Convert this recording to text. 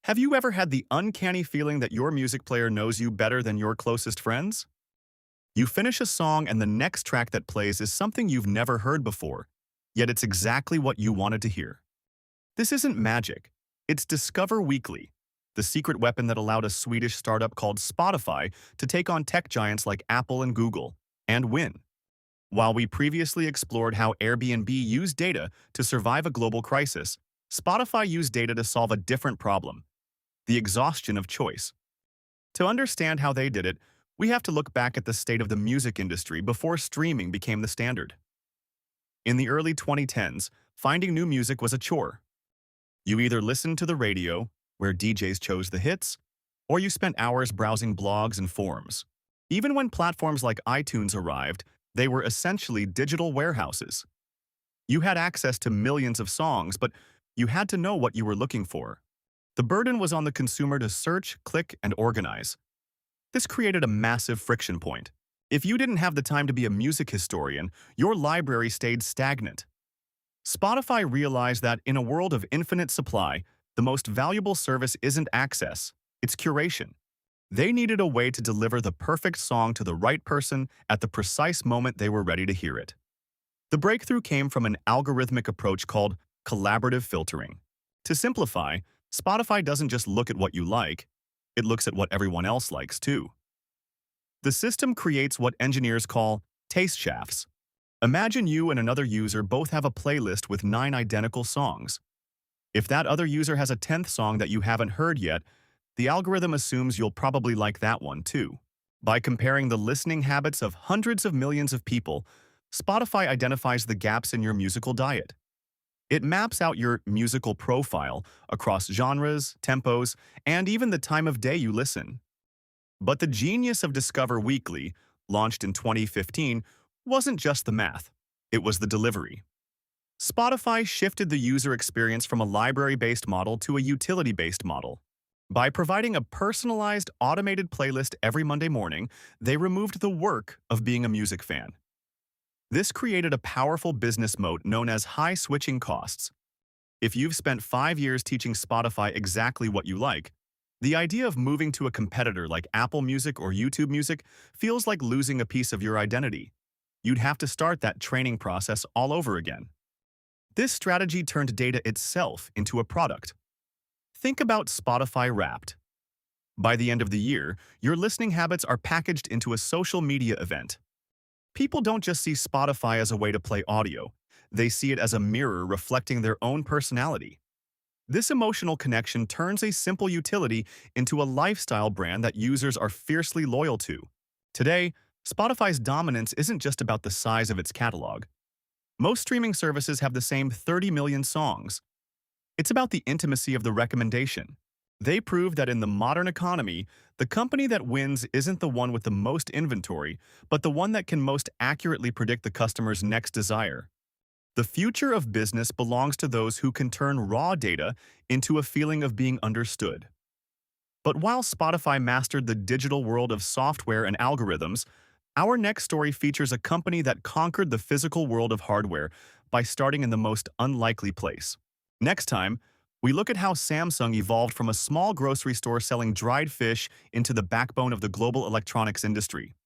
Have you ever had the uncanny feeling that your music player knows you better than your closest friends? You finish a song and the next track that plays is something you've never heard before, yet it's exactly what you wanted to hear. This isn't magic. It's Discover Weekly, the secret weapon that allowed a Swedish startup called Spotify to take on tech giants like Apple and Google, and win. While we previously explored how Airbnb used data to survive a global crisis, Spotify used data to solve a different problem: the exhaustion of choice. To understand how they did it, we have to look back at the state of the music industry before streaming became the standard. In the early 2010s, finding new music was a chore. You either listened to the radio, where DJs chose the hits, or you spent hours browsing blogs and forums. Even when platforms like iTunes arrived, they were essentially digital warehouses. You had access to millions of songs, but you had to know what you were looking for. The burden was on the consumer to search, click, and organize. This created a massive friction point. If you didn't have the time to be a music historian, your library stayed stagnant. Spotify realized that in a world of infinite supply, the most valuable service isn't access, it's curation. They needed a way to deliver the perfect song to the right person at the precise moment they were ready to hear it. The breakthrough came from an algorithmic approach called collaborative filtering. To simplify, Spotify doesn't just look at what you like, it looks at what everyone else likes too. The system creates what engineers call taste shafts. Imagine you and another user both have a playlist with 9 identical songs. If that other user has a 10th song that you haven't heard yet, the algorithm assumes you'll probably like that one too. By comparing the listening habits of hundreds of millions of people, Spotify identifies the gaps in your musical diet. It maps out your musical profile across genres, tempos, and even the time of day you listen. But the genius of Discover Weekly, launched in 2015, wasn't just the math, it was the delivery. Spotify shifted the user experience from a library-based model to a utility-based model. By providing a personalized, automated playlist every Monday morning, they removed the work of being a music fan. This created a powerful business moat known as high switching costs. If you've spent 5 years teaching Spotify exactly what you like, the idea of moving to a competitor like Apple Music or YouTube Music feels like losing a piece of your identity. You'd have to start that training process all over again. This strategy turned data itself into a product. Think about Spotify Wrapped. By the end of the year, your listening habits are packaged into a social media event. People don't just see Spotify as a way to play audio, they see it as a mirror reflecting their own personality. This emotional connection turns a simple utility into a lifestyle brand that users are fiercely loyal to. Today, Spotify's dominance isn't just about the size of its catalog. Most streaming services have the same 30 million songs. It's about the intimacy of the recommendation. They prove that in the modern economy, the company that wins isn't the one with the most inventory, but the one that can most accurately predict the customer's next desire. The future of business belongs to those who can turn raw data into a feeling of being understood. But while Spotify mastered the digital world of software and algorithms, our next story features a company that conquered the physical world of hardware by starting in the most unlikely place. Next time, we look at how Samsung evolved from a small grocery store selling dried fish into the backbone of the global electronics industry.